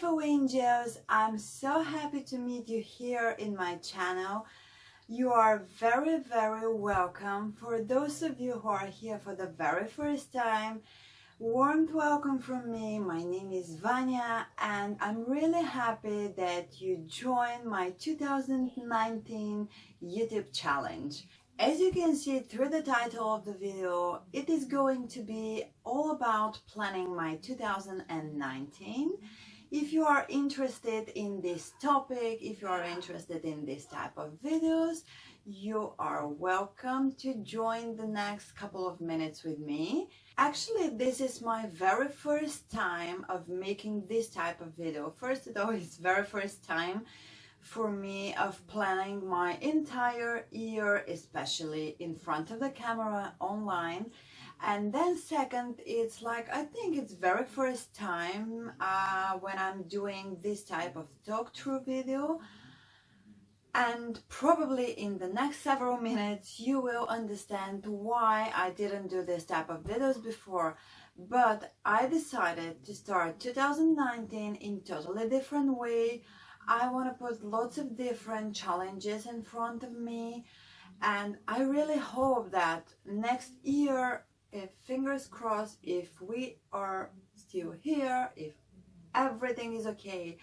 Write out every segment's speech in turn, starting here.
Hello angels, I'm so happy to meet you here in my channel. You are very welcome. For those of you who are here for the very first time, warm welcome from me. My name is Vania and I'm really happy that you joined my 2019 YouTube challenge. As you can see through the title of the video, it is going to be all about planning my 2019. If you are interested in this topic, if you are interested in this type of videos, you are welcome to join the next couple of minutes with me. Actually, this is my very first time of making this type of video. First of all, it's very first time for me of planning my entire year, especially in front of the camera online. And then second, it's like, I think it's very first time when I'm doing this type of talk through video. And probably in the next several minutes you will understand why I didn't do this type of videos before. But I decided to start 2019 in totally different way. I want to put lots of different challenges in front of me, and I really hope that next year, if fingers crossed, if we are still here, if everything is okay,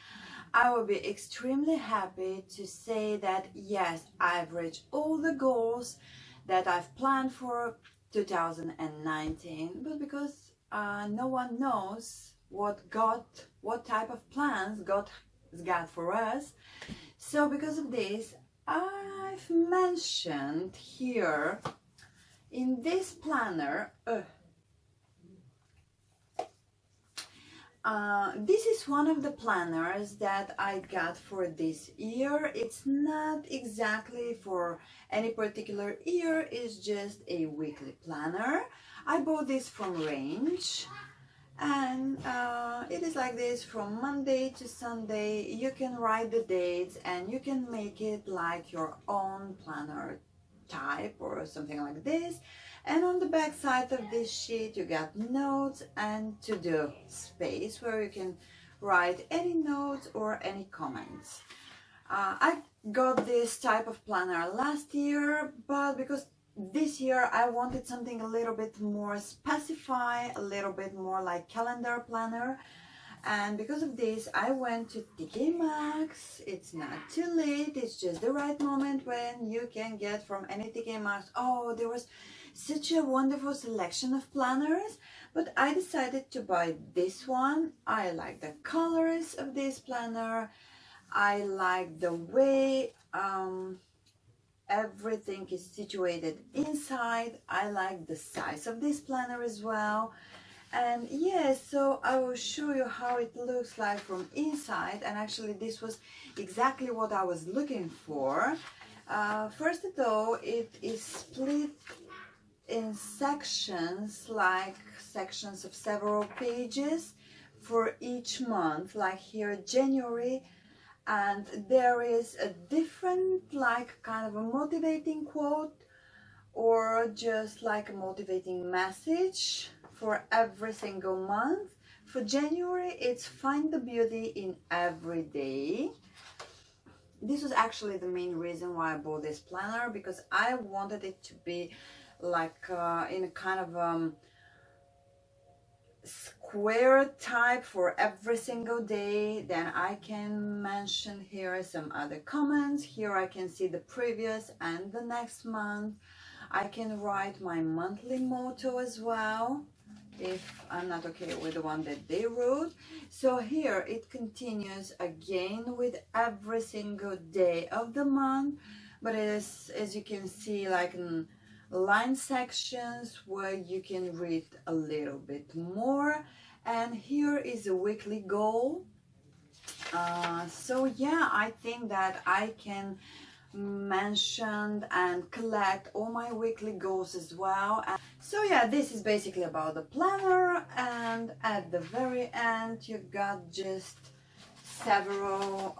I will be extremely happy to say that yes, I've reached all the goals that I've planned for 2019. But because no one knows what type of plans God has got for us, so because of this, I've mentioned here in this planner, this is one of the planners that I got for this year. It's not exactly for any particular year, it's just a weekly planner. I bought this from Range, and it is like this from Monday to Sunday. You can write the dates and you can make it like your own planner type or something like this. And on the back side of this sheet you got notes and to-do space where you can write any notes or any comments. I got this type of planner last year, but because this year I wanted something a little bit more specified, a little bit more like calendar planner. And because of this, I went to TK Maxx. It's not too late, it's just the right moment when you can get from any TK Maxx. Oh, there was such a wonderful selection of planners, but I decided to buy this one. I like the colors of this planner. I like the way everything is situated inside. I like the size of this planner as well. And yes, so I will show you how it looks like from inside. And actually this was exactly what I was looking for. First of all, it is split in sections, like sections of several pages for each month, like here January, and there is a different like kind of a motivating quote or just like a motivating message for every single month. For January, it's find the beauty in every day. This was actually the main reason why I bought this planner, because I wanted it to be like in a kind of square type for every single day. Then I can mention here some other comments. Here I can see the previous and the next month. I can write my monthly motto as well if I'm not okay with the one that they wrote. So here it continues again with every single day of the month, but it is, as you can see, like in line sections where you can read a little bit more. And here is a weekly goal. So yeah, I think that I can mention and collect all my weekly goals as well. And so yeah, this is basically about the planner, and at the very end you got just several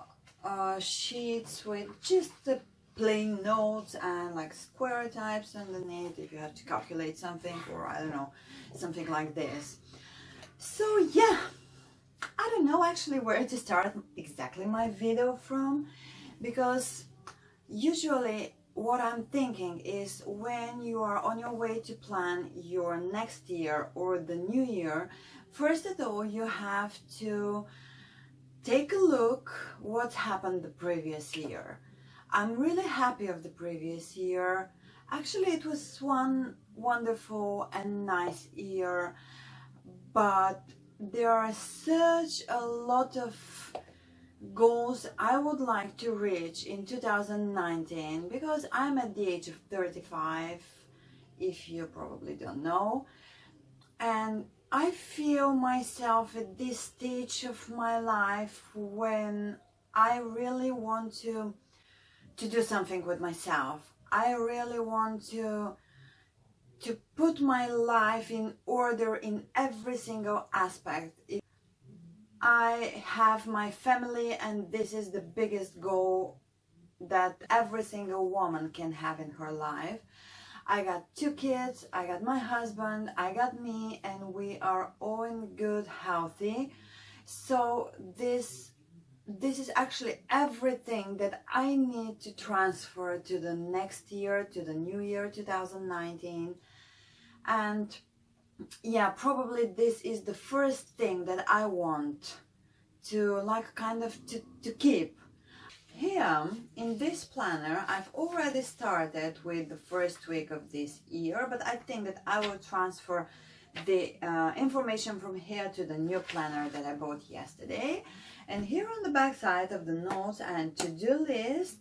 sheets with just the plain notes and like square types underneath if you have to calculate something, or I don't know, something like this. So yeah, I don't know actually where to start exactly my video from, because usually what I'm thinking is when you are on your way to plan your next year or the new year, first of all you have to take a look what happened the previous year. I'm really happy of the previous year. Actually, it was one wonderful and nice year, but there are such a lot of goals I would like to reach in 2019, because I'm at the age of 35, if you probably don't know, and I feel myself at this stage of my life when I really want to do something with myself. I really want to put my life in order in every single aspect. I have my family, and this is the biggest goal that every single woman can have in her life. I got 2 kids, I got my husband, I got me, and we are all in good, healthy. So this is actually everything that I need to transfer to the next year, to the new year 2019. And yeah, probably this is the first thing that I want to like kind of to keep. Here in this planner I've already started with the first week of this year, but I think that I will transfer the information from here to the new planner that I bought yesterday. And here on the back side of the notes and to-do list,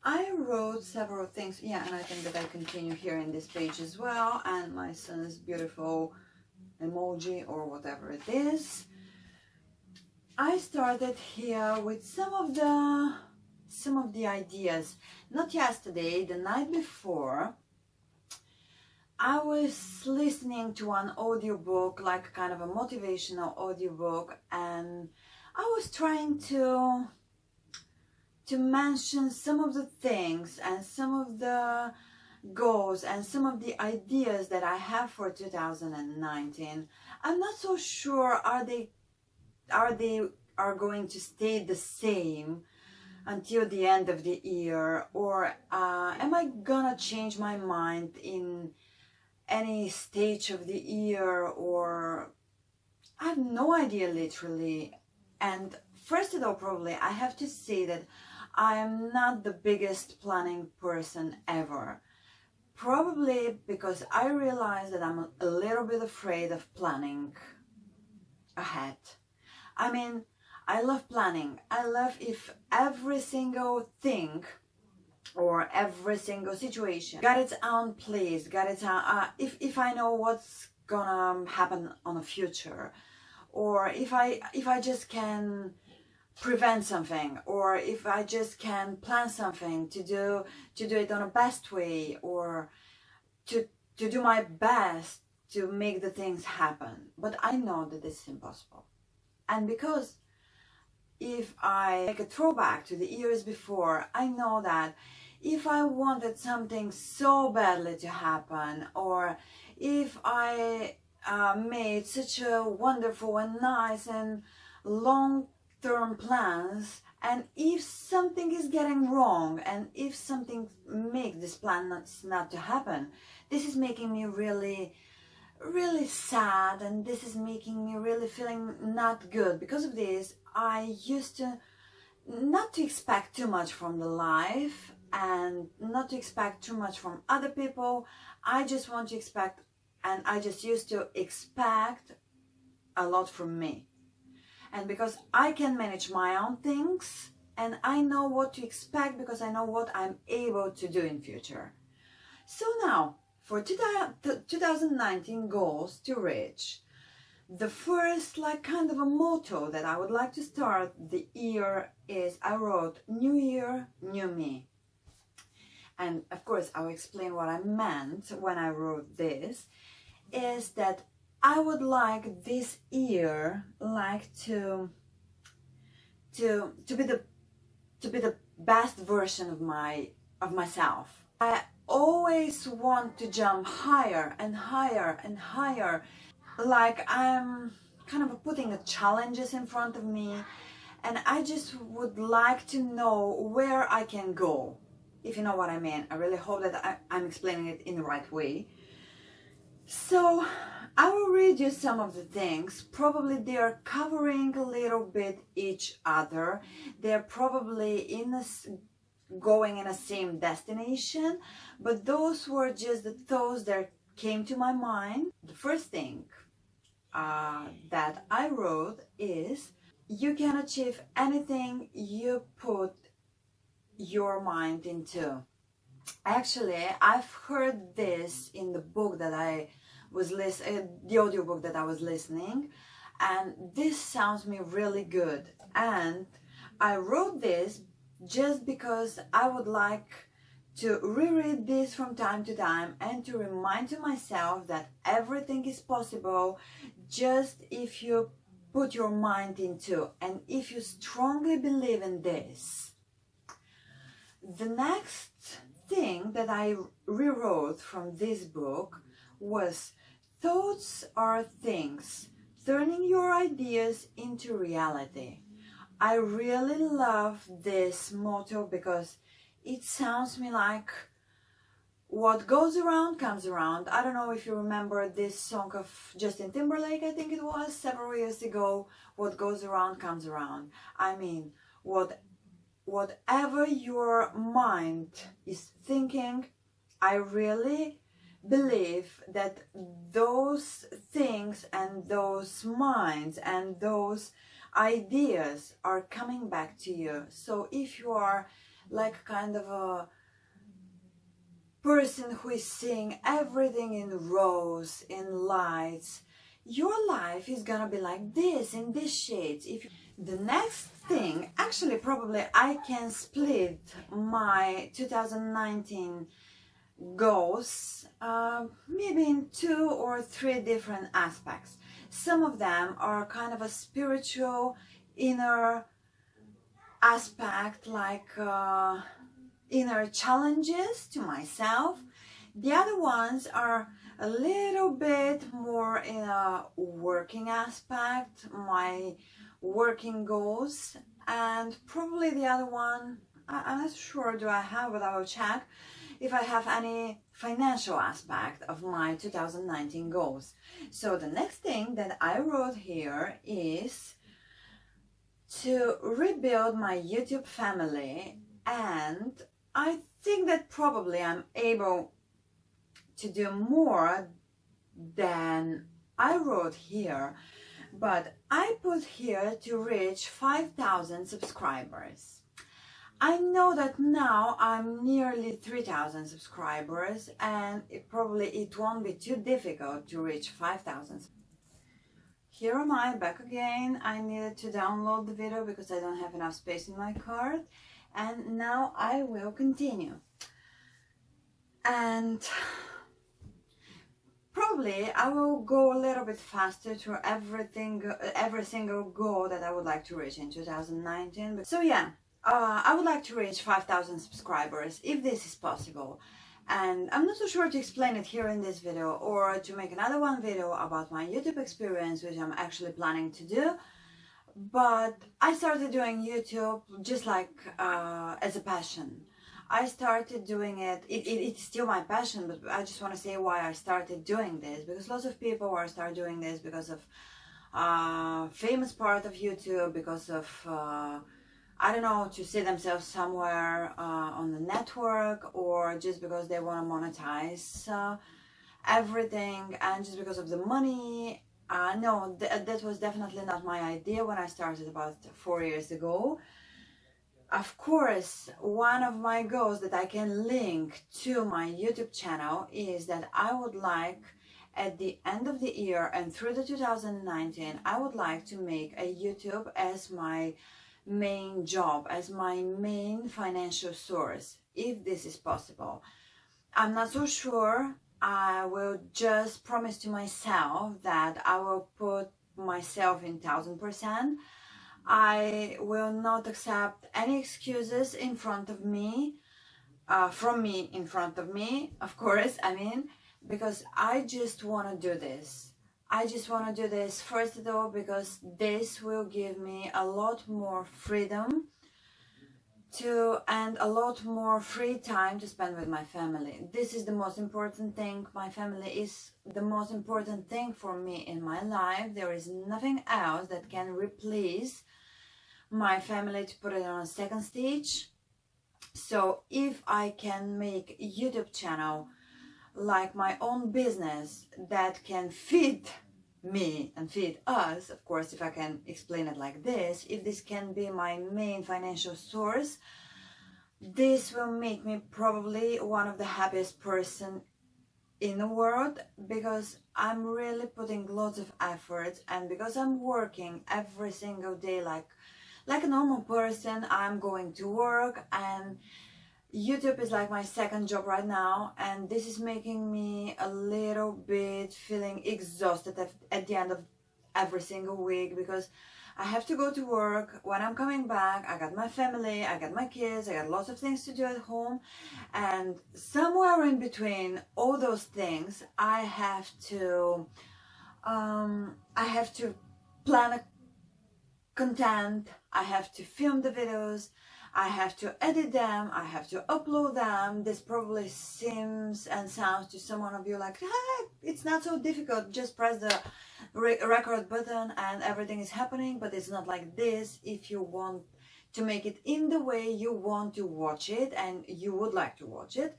I wrote several things. Yeah, and I think that I continue here in this page as well, and my son's beautiful emoji or whatever it is. I started here with some of the ideas. Not yesterday, the night before, I was listening to an audiobook, like kind of a motivational audiobook, and I was trying to mention some of the things and some of the goals and some of the ideas that I have for 2019. I'm not so sure are they going to stay the same until the end of the year, or am I gonna change my mind in any stage of the year, or I have no idea literally. And first of all, probably I have to say that I am not the biggest planning person ever, probably because I realize that I'm a little bit afraid of planning ahead. I mean, I love planning. I love if every single thing or every single situation got its own place, got its own, if I know what's gonna happen on the future, or if I just can prevent something, or if I just can plan something to do it on a best way, or to do my best to make the things happen. But I know that this is impossible. And because if I make a throwback to the years before, I know that if I wanted something so badly to happen, or if I made such a wonderful and nice and long-term plans, and if something is getting wrong, and if something makes this plan not to happen, this is making me really sad, and this is making me really feeling not good. Because of this, I used to not to expect too much from the life and not to expect too much from other people. I just want to expect, and I just used to expect a lot from me. And because I can manage my own things, and I know what to expect because I know what I'm able to do in future. So now, for 2019 goals to reach, the first like kind of a motto that I would like to start the year is, I wrote New Year, New Me. And of course I'll explain what I meant when I wrote this, is that I would like this year like to be the best version of myself. I always want to jump higher and higher and higher, like I'm kind of putting the challenges in front of me, and I just would like to know where I can go, if you know what I mean. I really hope that I'm explaining it in the right way. So I will read you some of the things. Probably they are covering a little bit each other. They're probably going in the same destination, but those were just the thoughts that came to my mind. The first thing that I wrote is, you can achieve anything you put your mind into. Actually, I've heard this in the book that I was the audiobook that I was listening, and this sounds me really good. And I wrote this just because I would like to reread this from time to time and to remind to myself that everything is possible just if you put your mind into, and if you strongly believe in this. The next thing that I rewrote from this book was, thoughts are things, turning your ideas into reality. I really love this motto because it sounds me like what goes around comes around. I don't know if you remember this song of Justin Timberlake, I think it was, several years ago, what goes around comes around. I mean, whatever your mind is thinking, I really believe that those things and those minds and those ideas are coming back to you. So if you are like kind of a person who is seeing everything in rows, in lights, your life is gonna be like this, in these shades. The next thing, actually probably I can split my 2019 goals maybe in 2 or 3 different aspects. Some of them are kind of a spiritual inner aspect, like inner challenges to myself. The other ones are a little bit more in a working aspect, my working goals, and probably the other one, I'm not sure do I have, but I will check if I have any financial aspect of my 2019 goals. So the next thing that I wrote here is to rebuild my YouTube family, and I think that probably I'm able to do more than I wrote here, but I put here to reach 5,000 subscribers. I know that now I'm nearly 3,000 subscribers, and it won't be too difficult to reach 5,000. Here am I back again. I needed to download the video because I don't have enough space in my card, and now I will continue. And probably I will go a little bit faster through every single goal that I would like to reach in 2019. So yeah, I would like to reach 5,000 subscribers if this is possible. And I'm not so sure to explain it here in this video or to make another one video about my YouTube experience, which I'm actually planning to do. But I started doing YouTube just like as a passion. I started doing it, it's still my passion, but I just want to say why I started doing this, because lots of people are start doing this because of famous part of YouTube, because of I don't know, to see themselves somewhere on the network, or just because they want to monetize everything, and just because of the money. No, that was definitely not my idea when I started about 4 years ago. Of course, one of my goals that I can link to my YouTube channel is that I would like, at the end of the year and through the 2019, I would like to make a YouTube as my main job, as my main financial source, if this is possible. I'm not so sure. I will just promise to myself that I will put myself in 1000%. I will not accept any excuses in front of me, from me in front of me, of course, I mean, because I just want to do this. I just want to do this first of all because this will give me a lot more freedom and a lot more free time to spend with my family. This is the most important thing. My family is the most important thing for me in my life. There is nothing else that can replace my family, to put it on a second stage. So if I can make a YouTube channel like my own business that can feed me and feed us, of course, if I can explain it like this, if this can be my main financial source, this will make me probably one of the happiest person in the world, because I'm really putting lots of effort, and because I'm working every single day like a normal person. I'm going to work, and YouTube is like my second job right now, and this is making me a little bit feeling exhausted at the end of every single week, because I have to go to work. When I'm coming back, I got my family, I got my kids, I got lots of things to do at home, and somewhere in between all those things, I have to plan a content, I have to film the videos, I have to edit them, I have to upload them. This probably seems and sounds to someone of you like, hey, it's not so difficult, just press the record button and everything is happening. But it's not like this. If you want to make it in the way you want to watch it and you would like to watch it,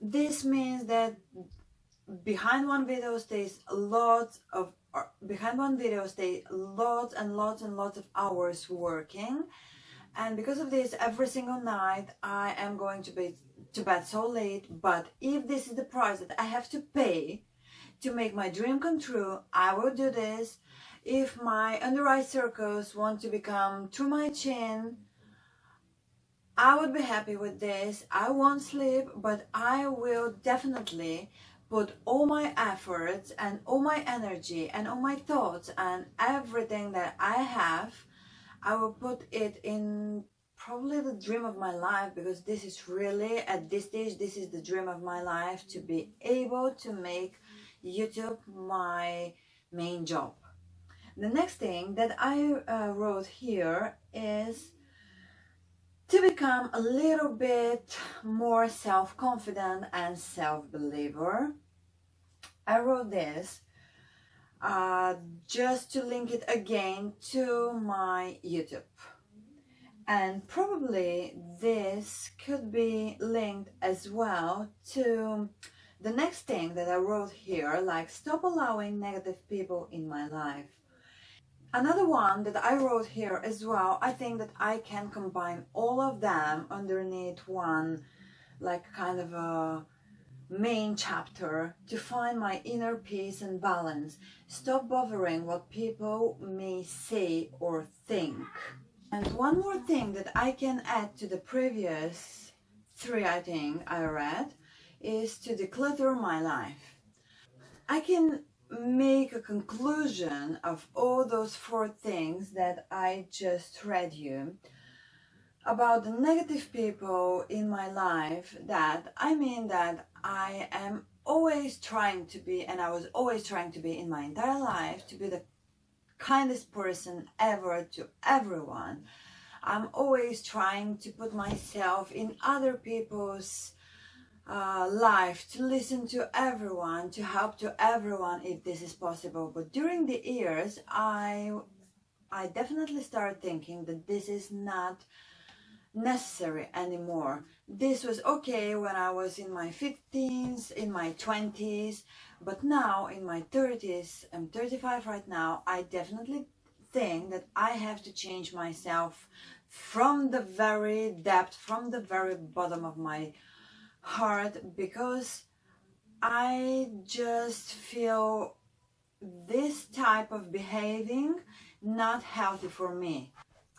this means that behind one video stays lots and lots of hours working. And because of this, every single night I am going to bed so late. But if this is the price that I have to pay to make my dream come true, I will do this. If my under eye circles want to become through my chin, I would be happy with this. I won't sleep, but I will definitely put all my efforts and all my energy and all my thoughts and everything that I have, I will put it in probably the dream of my life, because this is really, at this stage, this is the dream of my life, to be able to make YouTube my main job. The next thing that I wrote here is to become a little bit more self-confident and self-believer. I wrote this just to link it again to my YouTube. And probably this could be linked as well to the next thing that I wrote here, like stop allowing negative people in my life. Another one that I wrote here as well, I think that I can combine all of them underneath one, like kind of a main chapter, to find my inner peace and balance. Stop bothering what people may say or think. And one more thing that I can add to the previous three, I think I read, is to declutter my life. I can make a conclusion of all those four things that I just read you about the negative people in my life, that I mean that I am always trying to be, and I was always trying to be in my entire life, to be the kindest person ever to everyone. I'm always trying to put myself in other people's life, to listen to everyone, to help to everyone if this is possible. But during the years, I definitely started thinking that this is not necessary anymore. This was okay when I was in my 15s, in my 20s, but now in my 30s, I'm 35 right now, I definitely think that I have to change myself from the very depth, from the very bottom of my heart, because I just feel this type of behaving not healthy for me.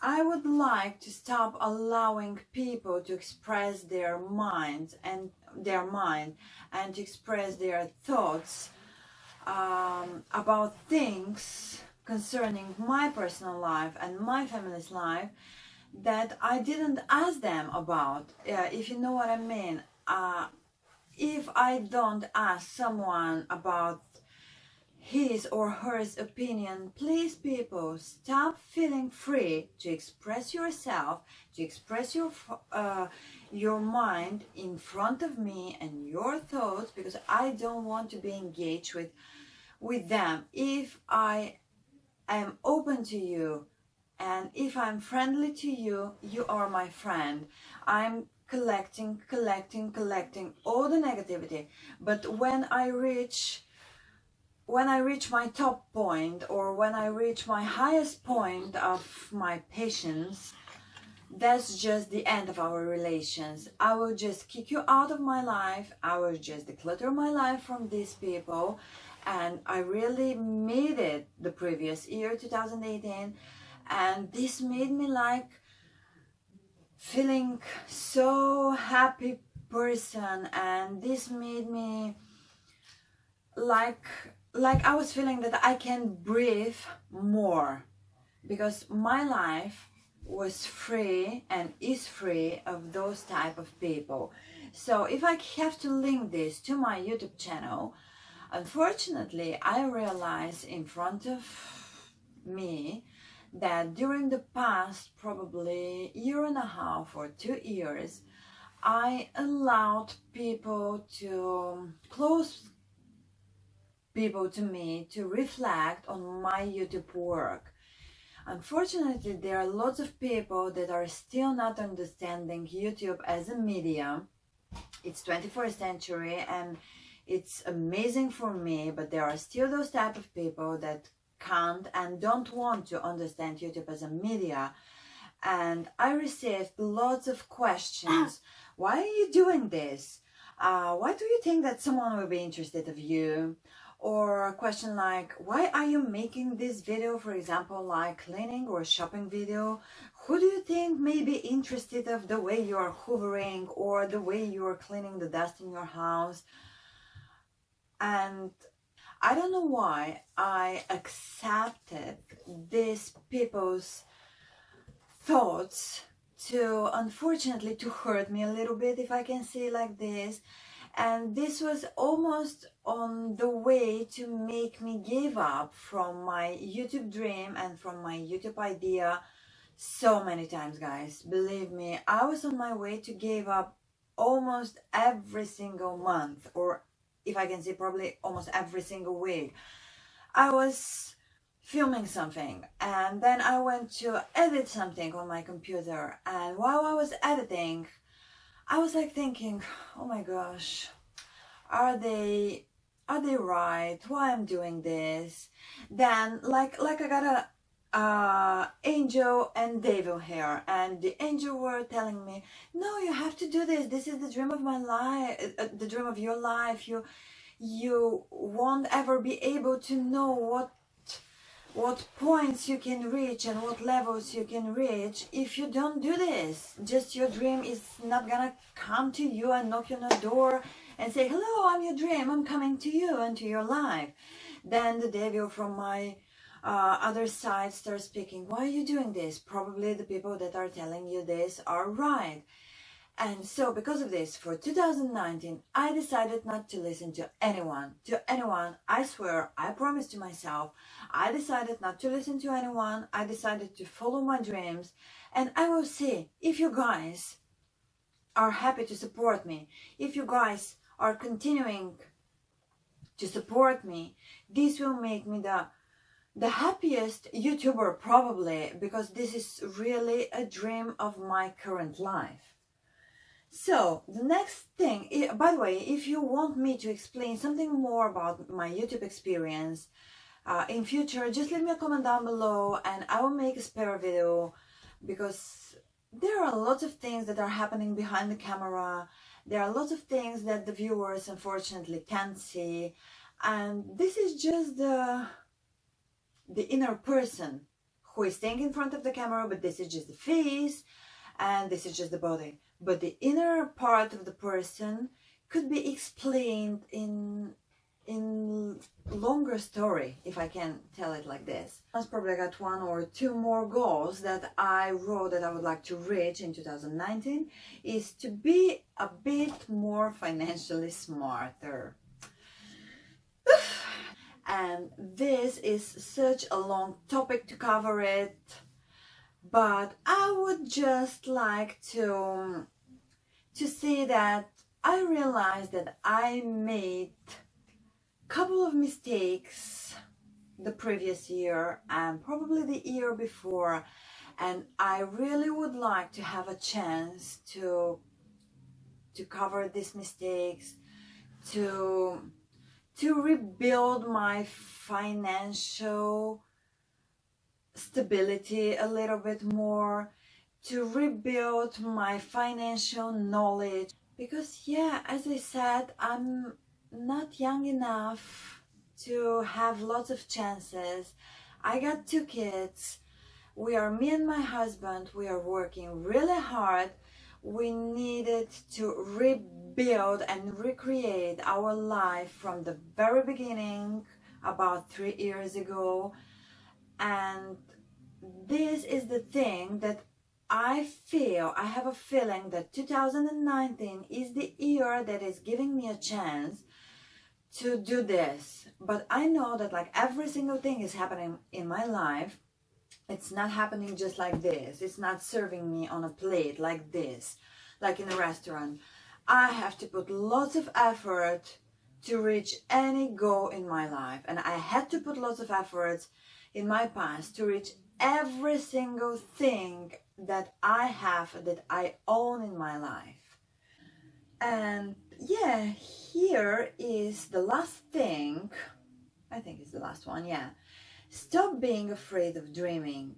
I would like to stop allowing people to express their minds and to express their thoughts about things concerning my personal life and my family's life that I didn't ask them about, if you know what I mean. If I don't ask someone about his or her opinion. Please, people, stop feeling free to express yourself, to express your mind in front of me and your thoughts, because I don't want to be engaged with them. If I am open to you and if I'm friendly to you, you are my friend. I'm collecting all the negativity. But when I reach my top point, or when I reach my highest point of my patience, that's just the end of our relations. I will just kick you out of my life. I will just declutter my life from these people. And I really made it the previous year, 2018, and this made me like feeling so happy person, and this made me like I was feeling that I can breathe more, because my life was free and is free of those type of people. So if I have to link this to my YouTube channel, unfortunately I realized in front of me that during the past probably year and a half or 2 years, I allowed people to close people to me to reflect on my YouTube work. Unfortunately, there are lots of people that are still not understanding YouTube as a medium. It's 21st century and it's amazing for me, but there are still those type of people that can't and don't want to understand YouTube as a media. And I received lots of questions. Why are you doing this? Why do you think that someone will be interested of you? Or a question like, why are you making this video, for example, like cleaning or shopping video? Who do you think may be interested of the way you are hoovering or the way you are cleaning the dust in your house? And I don't know why I accepted these people's thoughts to, unfortunately, to hurt me a little bit, if I can say like this. And this was almost on the way to make me give up from my YouTube dream and from my YouTube idea so many times, guys. Believe me, I was on my way to give up almost every single month, or if I can say probably almost every single week. I was filming something and then I went to edit something on my computer, and while I was editing, I was like thinking, oh my gosh, are they right? Why I'm doing this? Then like I got a angel and devil here, and the angel were telling me, no, you have to do this. This is the dream of my life, the dream of your life. You won't ever be able to know what points you can reach and what levels you can reach if you don't do this. Just your dream is not gonna come to you and knock you on the door and say, hello, I'm your dream, I'm coming to you and to your life. Then the devil from my other side starts speaking, why are you doing this? Probably the people that are telling you this are right. And so because of this, for 2019, I decided not to listen to anyone. I swear, I promised to myself, I decided not to listen to anyone. I decided to follow my dreams, and I will see if you guys are happy to support me. If you guys are continuing to support me, this will make me the happiest YouTuber probably, because this is really a dream of my current life. So the next thing, by the way, if you want me to explain something more about my YouTube experience in future, just leave me a comment down below and I will make a spare video, because there are lots of things that are happening behind the camera. There are lots of things that the viewers unfortunately can't see, and this is just the inner person who is staying in front of the camera, but this is just the face and this is just the body. But the inner part of the person could be explained in longer story, if I can tell it like this. I probably got 1 or 2 more goals that I wrote that I would like to reach in 2019, is to be a bit more financially smarter. and this is such a long topic to cover it, but I would just like to say that I realized that I made a couple of mistakes the previous year and probably the year before, and I really would like to have a chance to cover these mistakes, to rebuild my financial stability a little bit more, to rebuild my financial knowledge, because yeah, as I said, I'm not young enough to have lots of chances. I got 2 kids. Me and my husband, we are working really hard. We needed to rebuild and recreate our life from the very beginning about 3 years ago, and this is the thing that I have a feeling that 2019 is the year that is giving me a chance to do this. But I know that like every single thing is happening in my life, it's not happening just like this. It's not serving me on a plate like this, like in a restaurant. I have to put lots of effort to reach any goal in my life, and I had to put lots of efforts in my past to reach every single thing that I have, that I own in my life. And yeah, here is the last thing. I think it's the last one, yeah. Stop being afraid of dreaming.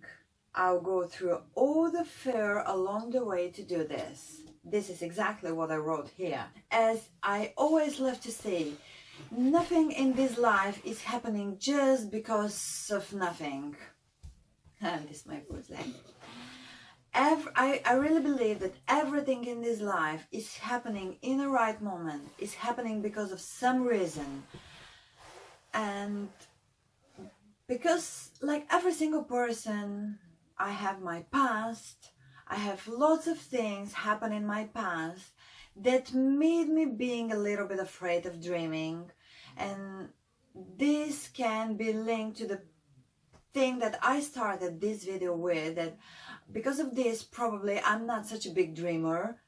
I'll go through all the fear along the way to do this. This is exactly what I wrote here. As I always love to say, nothing in this life is happening just because of nothing. This is my voice. I really believe that everything in this life is happening in the right moment. It's happening because of some reason. And because like every single person, I have my past. I have lots of things happen in my past that made me being a little bit afraid of dreaming. And this can be linked to the thing that I started this video with, that because of this probably I'm not such a big dreamer.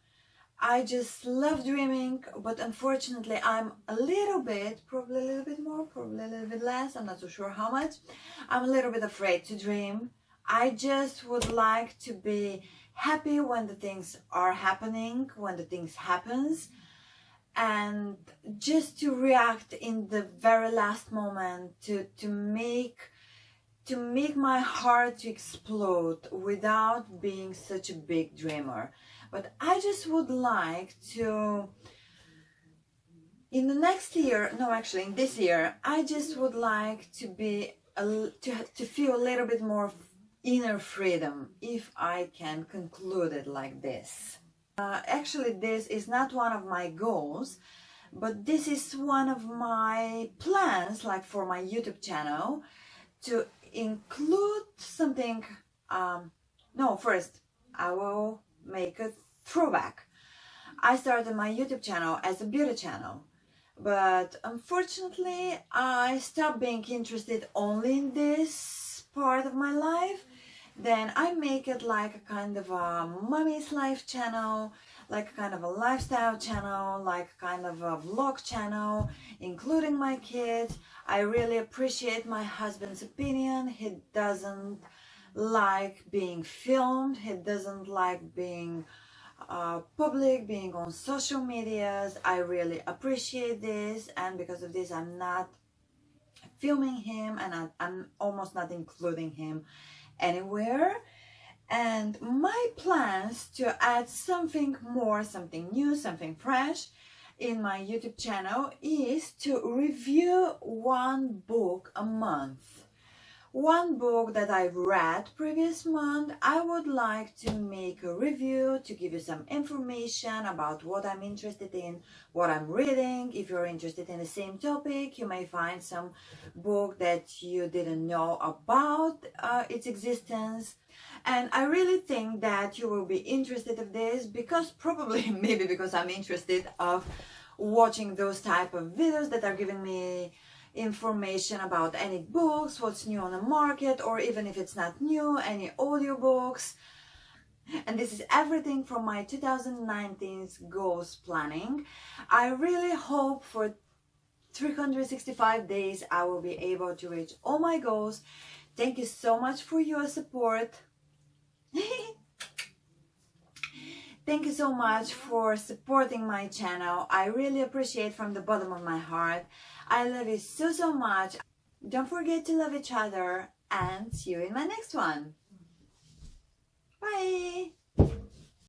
I just love dreaming, but unfortunately I'm a little bit, probably a little bit more, probably a little bit less, I'm not so sure how much, I'm a little bit afraid to dream. I just would like to be happy when the things are happening, when the things happens, and just to react in the very last moment, to make my heart to explode without being such a big dreamer. But I just would like to, in the next year, no, actually in this year, I just would like to be to feel a little bit more inner freedom, if I can conclude it like this. Actually, this is not one of my goals, but this is one of my plans, like for my YouTube channel, to include something. No, first I will make a throwback. I started my YouTube channel as a beauty channel, but unfortunately I stopped being interested only in this part of my life. Then I make it like a kind of a mommy's life channel, like a kind of a lifestyle channel, like a kind of a vlog channel, including my kids. I really appreciate my husband's opinion. He doesn't like being filmed. He doesn't like being public, being on social medias. I really appreciate this, and because of this I'm not filming him, and I'm almost not including him anywhere. And my plans to add something more, something new, something fresh in my YouTube channel is to review one book a month. One book that I've read previous month, I would like to make a review to give you some information about what I'm interested in, what I'm reading. If you're interested in the same topic, you may find some book that you didn't know about its existence. And I really think that you will be interested in this, because probably, maybe because I'm interested of watching those type of videos that are giving me information about any books, what's new on the market, or even if it's not new, any audiobooks. And this is everything from my 2019 goals planning. I really hope for 365 days I will be able to reach all my goals. Thank you so much for your support. Thank you so much for supporting my channel. I really appreciate from the bottom of my heart. I love you so, so much. Don't forget to love each other, and see you in my next one. Bye.